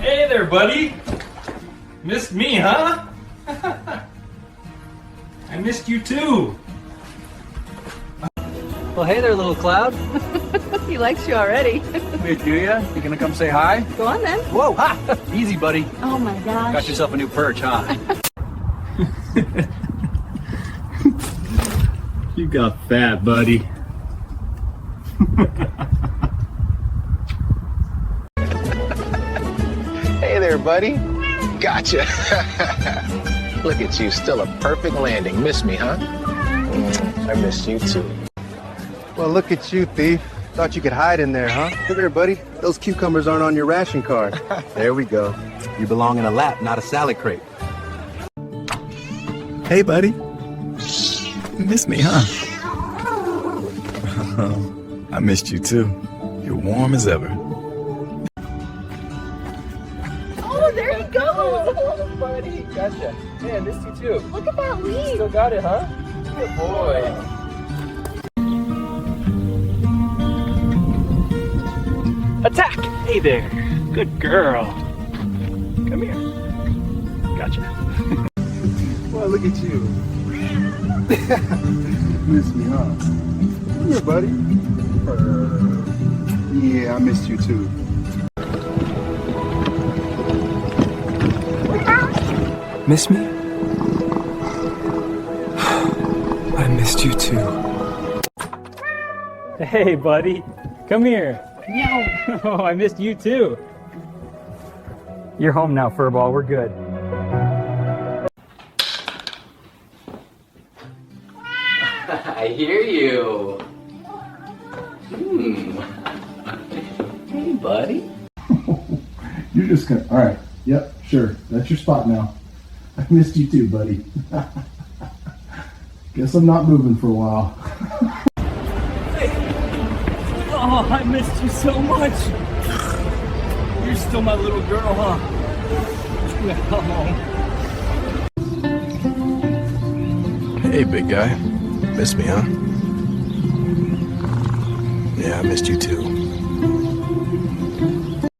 Hey there, buddy. Missed me, huh? I missed you too. Well, hey there, little cloud. He likes you already. Wait, do ya? You gonna come say hi? Go on then. Whoa, ha! Easy, buddy. Oh my gosh. Got yourself a new perch, huh? You got fat, buddy. Hey there, buddy. Gotcha. Look at you, still a perfect landing. Miss me, huh? I missed you too. Well, look at you, thief. Thought you could hide in there, huh? Hey there, buddy. Those cucumbers aren't on your ration card. There we go. You belong in a lap, not a salad crate. Hey, buddy. You missed me, huh? I missed you too. You're warm as ever. Oh, there you go. Oh, buddy. Gotcha. Hey, I missed you too. Look at that leaf. Still got it, huh? Good boy. Attack! Hey there. Good girl. Come here. Gotcha. Well, look at you. Miss me, huh? Come here, buddy. Yeah, I missed you too. Miss me? I missed you too. Hey, buddy. Come here. Meow. Oh, I missed you too. You're home now, Furball. We're good. I hear you. Hey, buddy. You're just gonna. All right. Yep. Sure. That's your spot now. I missed you too, buddy. Guess I'm not moving for a while. Oh, I missed you so much. You're still my little girl, huh? Oh. Hey, big guy. Missed me, huh? Yeah, I missed you too.